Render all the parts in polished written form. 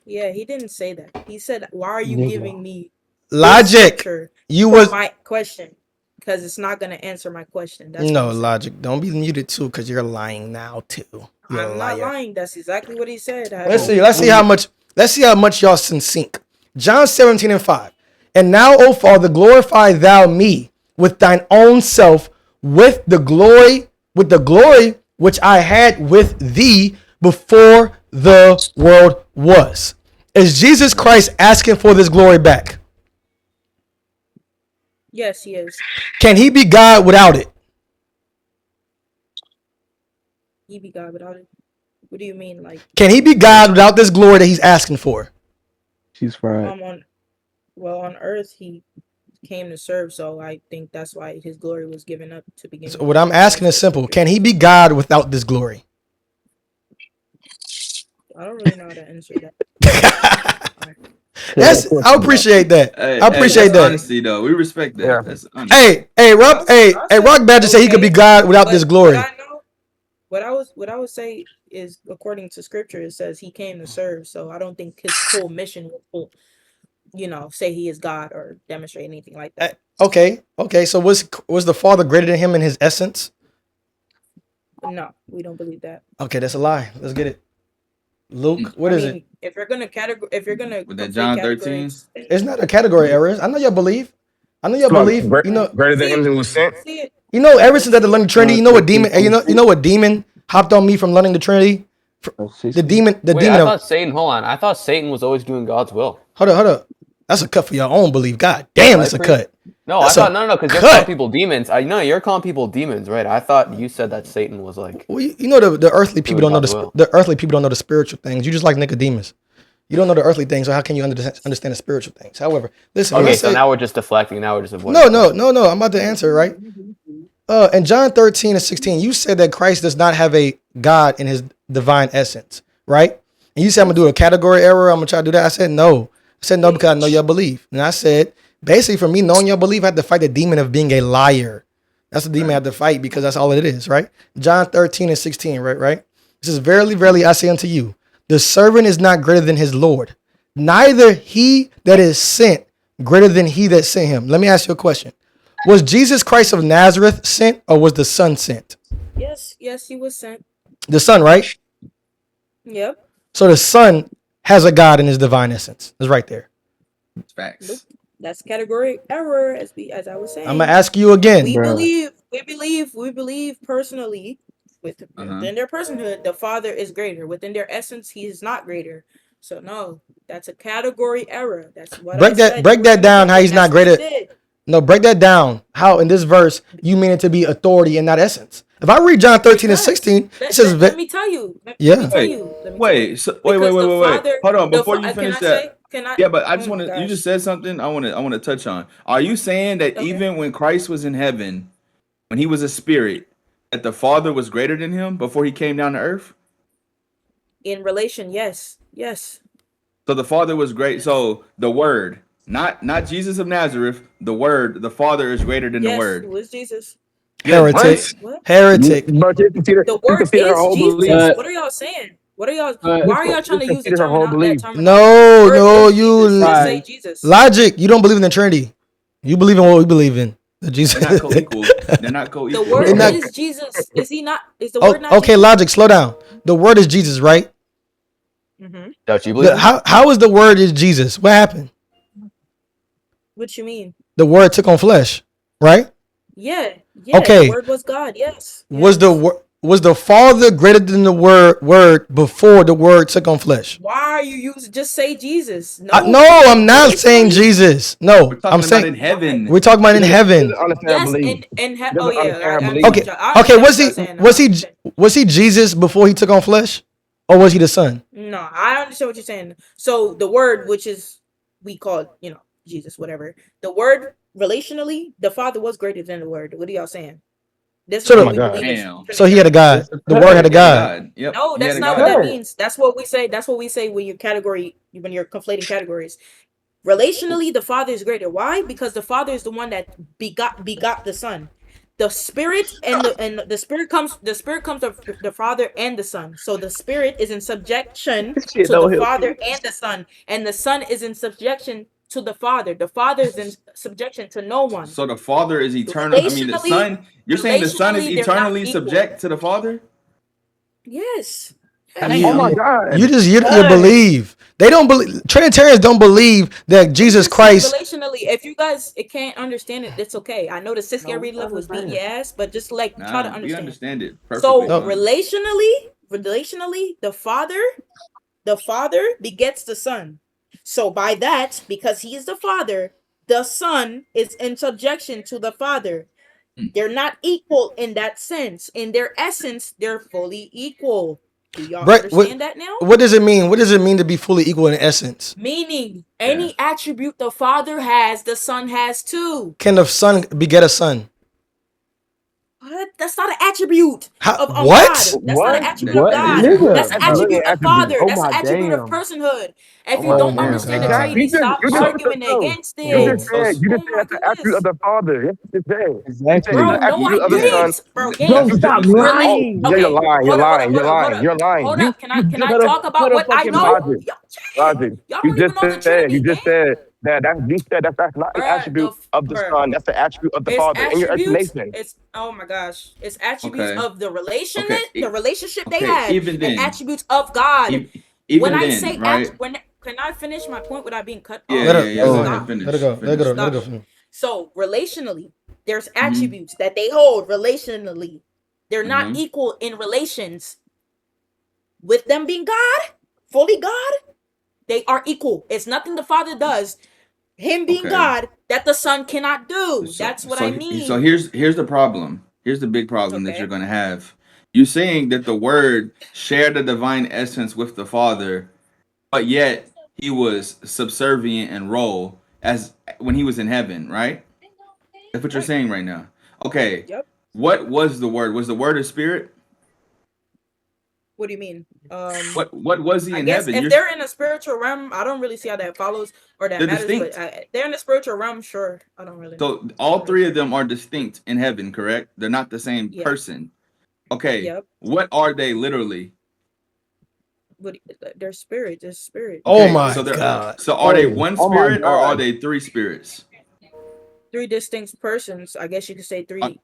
Yeah, he didn't say that. He said, "Why are you Nigga. giving me this Logic. scripture You for was my question? Because it's not gonna answer my question." That's what no he said. logic. Don't be muted too, because you're lying now too. You're a I'm not liar. lying. That's exactly what he said. I Let's haven't see. even Let's see lied. how much. Let's see how much y'all in sync. John 17:5. And now, O Father, glorify thou me with thine own self, with the glory which I had with thee before the world was. Is Jesus Christ asking for this glory back? Yes, he is. Can he be God without it? He be God without it. What do you mean? Like, Can he be God without this glory that he's asking for? She's fried. on on earth he came to serve, so I think that's why his glory was given up to begin So with. what I'm asking is simple. Can he be God without this glory? I don't really know how to answer that. That's I appreciate that. Hey, I hey, appreciate that's that. honesty though. We respect that. Yeah. That's honesty. Hey, Rock Badger said he could be God without this What glory. I know, what I would say is, according to scripture, it says he came to serve. So I don't think his whole mission will, say he is God or demonstrate anything like that. Okay. So was the Father greater than him in his essence? No, we don't believe that. Okay, that's a lie. Let's get it. Luke, what is it? If you're gonna With that conflate John 13, categories, It's not a category error. I know y'all believe. I know y'all believe. Greater than him who was sent. see it. Ever since I learned the Trinity, you know what demon? You know what demon hopped on me from learning the Trinity? The demon. Wait, I thought Satan. Hold on. I thought Satan was always doing God's will. Hold up. That's a cut for your own belief. God damn, that's a cut. No, That's I thought no, because you're cut. calling people demons. You're calling people demons, right? I thought you said that Satan was like. Well, you know the earthly people don't know God's will. the earthly people don't know the spiritual things. You just like Nicodemus. You don't know the earthly things, so how can you understand the spiritual things? However, listen. Okay, so now we're just deflecting. Now we're just avoiding. No. I'm about to answer, right? In John 13:16, you said that Christ does not have a God in his divine essence, right? And you said I'm gonna do a category error. I'm gonna try to do that. I said no. I said no because I know your belief. And I said, basically, for me knowing your belief, I have to fight the demon of being a liar. That's the demon I have to fight because that's all it is, right? John 13:16, right? This is verily, verily, I say unto you, the servant is not greater than his Lord, neither he that is sent greater than he that sent him. Let me ask you a question. Was Jesus Christ of Nazareth sent or was the Son sent? Yes, he was sent. The Son, right? Yep. So the Son has a God in his divine essence. It's right there. facts. Nope. That's category error, as I was saying. I'm gonna ask you again. We believe personally within their personhood, the Father is greater. Within their essence, he is not greater. So no, that's a category error. That's what break that down. How he's not greater. No, break that down. How in this verse you mean it to be authority and not essence? If I read John 13:16, it says, let me tell you. Wait. Hold on, before you finish that. Yeah, but I just want to. You just said something. I want to touch on. Are you saying that even when Christ was in heaven, when he was a spirit, that the Father was greater than him before he came down to earth? In relation, yes. So the Father was great. So the Word, not Jesus of Nazareth, the Word, the Father is greater than the Word. Who is Jesus? Heretic. What? Heretic. The Word is Jesus. What are y'all saying? Why are y'all trying to use the terminology? No, you just say Jesus. Logic. You don't believe in the Trinity. You believe in what we believe in. Jesus. They're not co-equal. They're not co-equal. The Word is Jesus. Is he not? Is the Word not? Okay, Jesus? Logic. Slow down. The Word is Jesus, right? Mm-hmm. Don't you believe? How is the Word is Jesus? What happened? What you mean? The Word took on flesh, right? Yeah. Okay. The Word was God. Yes. Was the Father greater than the Word before the Word took on flesh? Why are you using? Just say Jesus. No, I'm not saying Jesus. No, I'm saying in heaven. We're talking about in heaven. Yes, Okay. Was he Jesus before he took on flesh, or was he the Son? No, I understand what you're saying. So the Word, which is we call Jesus, whatever. The Word relationally, the Father was greater than the Word. What are y'all saying? So he had a God. The Word had a God. Yep. No, that's not what that means. That's what we say. That's what we say when you're conflating categories. Relationally, the Father is greater. Why? Because the Father is the one that begot the Son. the spirit and the spirit comes of the Father and the Son. So the spirit is in subjection to the Father and the Son, and the Son is in subjection to the Father. The Father is in subjection to no one. So the Father is eternal. I mean, the Son. You're saying the Son is eternally subject to the Father? Yes. Oh my God! You believe. They don't believe. Trinitarians don't believe that Jesus Christ. Relationally, if you guys can't understand it, it's okay. I know the 6th grade reading level was beating your ass, but just try to understand. We understand it perfectly. So relationally, the Father begets the Son. So by that, because he is the Father, the Son is in subjection to the Father. They're not equal in that sense. In their essence, they're fully equal. Do y'all understand that now? What does it mean? What does it mean to be fully equal in essence? Meaning, any attribute the Father has, the Son has too. Can the Son beget a son? What? That's not an attribute of what? God. That's not an attribute of God. That's an attribute of Father. That's an attribute of personhood. If you don't understand the Trinity, stop arguing against it. You just said that's the attribute of the Father. Yes, you said. Exactly. Bro, no, I didn't. Bro, stop lying. Okay, You're lying. Hold up. Can I talk about what I know? Logic. You just said that's not an attribute of the Son. That's the attribute of the Father. In your explanation. Oh my gosh. It's attributes of the relationship they have, even then, and attributes of God. Even when I say right? Can I finish my point without being cut off? Let it go. So relationally, there's attributes that they hold relationally. They're not equal in relations. With them being God, fully God, they are equal. It's nothing the Father does, him being God, that the Son cannot do. That's what I mean. So here's the problem. Here's the big problem that you're going to have. You're saying that the Word shared the divine essence with the Father, but yet he was subservient in role as when he was in heaven, right? That's what you're saying right now. Okay. Yep. What was the Word? Was the Word a spirit? What do you mean? What was he in heaven? If they're in a spiritual realm, I don't really see how that follows or that matters. Distinct. But they're in the spiritual realm, sure. I don't really. So all three of them are distinct in heaven, correct? They're not the same person. Okay. Yep. What are they literally? They're spirit. They're spirit. Oh my God. So are they one spirit or are they three spirits? Three distinct persons. I guess you could say three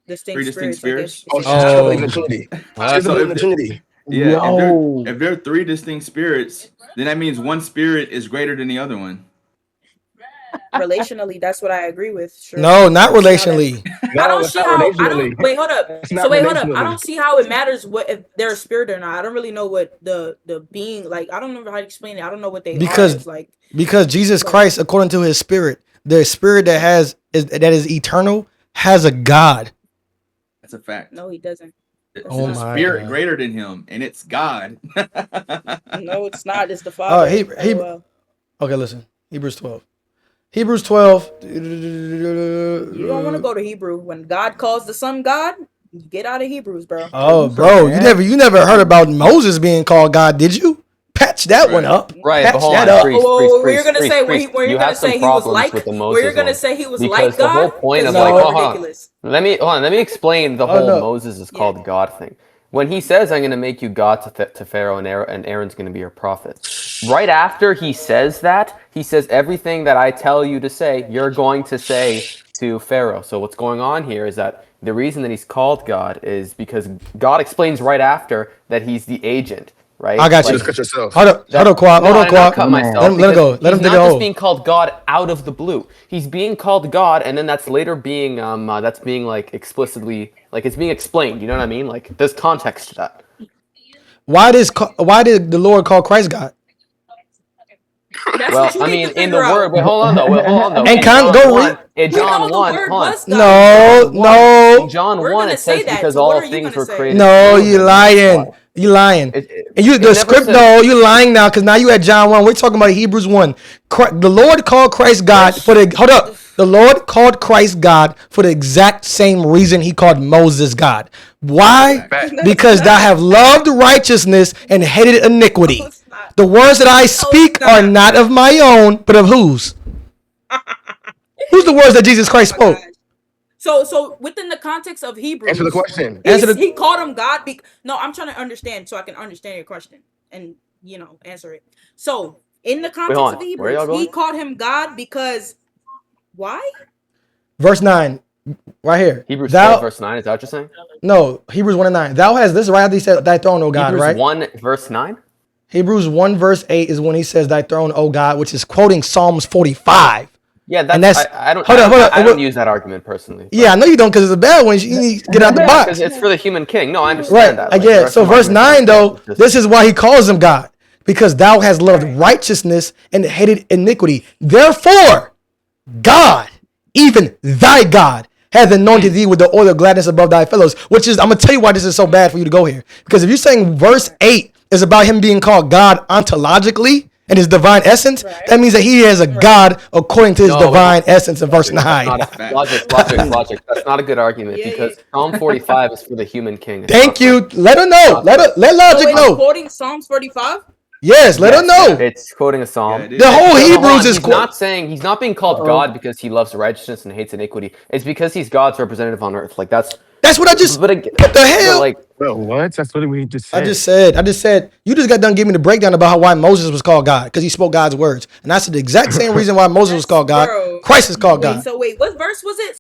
distinct spirits. Oh, in the Trinity. In the Trinity. Yeah. If they're three distinct spirits, then that means one spirit is greater than the other one. Relationally, that's what I agree with. Sure. No, not relationally. I don't see how. Wait, hold up. Hold up. I don't see how it matters if they're a spirit or not. I don't really know what the being like. I don't know how to explain it. I don't know what they are. Like. Because Jesus Christ, according to His Spirit, the Spirit that is eternal has a God. That's a fact. No, He doesn't. It's a spirit greater than Him, and it's God. No, it's not. It's the Father. Okay, listen. Hebrews 12. Hebrews 12. You don't want to go to Hebrew. When God calls the Son God, get out of Hebrews, bro. Oh, bro, you never heard about Moses being called God, did you? Patch that one up. Right, patch that up. You're gonna say he was like God. The whole point of ridiculous. Let me explain the whole Moses is called God thing. When he says, I'm going to make you God to Pharaoh and Aaron's going to be your prophet. Right after he says that, he says, everything that I tell you to say, you're going to say to Pharaoh. So what's going on here is that the reason that he's called God is because God explains right after that he's the agent, right? I got you. Just cut yourself. Hold up, Quap. Cut myself. Let him go. Let him dig a hole. He's not just being called God out of the blue. He's being called God, and then that's later being that's being like explicitly like it's being explained. You know what I mean? Like there's context to that. Why did the Lord call Christ God? Well, I mean, in the word. Wait, hold on though. And go read. In John 1, no. In John 1, it says because all things were created. No, you lying. You lying. And you the script though, you lying now because now you at John 1. We're talking about Hebrews 1. The Lord called Christ God for the The Lord called Christ God for the exact same reason He called Moses God. Why? Because thou have loved righteousness and hated iniquity. The words that I speak are not of my own, but of whose? Who's the words that Jesus Christ spoke? So within the context of Hebrews, Answer the question. He called him God. No, I'm trying to understand so I can understand your question and answer it. So in the context of Hebrews, he called him God because why? Verse 9, right here. Hebrews 12, verse 9. Is that what you're saying? No, Hebrews 1 and 9. Thou has this right after he said, "Thy throne, O God." Hebrews right? 1 verse 9. Hebrews 1 verse 8 is when he says, "Thy throne, O God," which is quoting Psalms 45. Yeah, I don't use that argument personally. Yeah, I know you don't because it's a bad one. You need to get out the box. Because it's for the human king. No, I understand that. Yeah, so verse 9 though, this is why he calls him God. Because thou hast loved righteousness and hated iniquity. Therefore, God, even thy God, hath anointed thee with the oil of gladness above thy fellows. Which is, I'm going to tell you why this is so bad for you to go here. Because if you're saying verse 8 is about him being called God ontologically, and his divine essence, that means that he is a God according to his divine essence in verse 9. Logic. That's not a good argument because Psalm 45 is for the human king. Thank you. Let her know. Let logic know. Quoting Psalms 45? Yes, let her know. It's quoting a psalm. The whole Hebrews is he's not being called God because he loves righteousness and hates iniquity. It's because he's God's representative on earth. Like that's what I just. What the hell? Bro, what? That's what we just said. I just said. You just got done giving me the breakdown about why Moses was called God because he spoke God's words, and that's the exact same reason why Moses was called God. Christ is called God. So wait, what verse was it?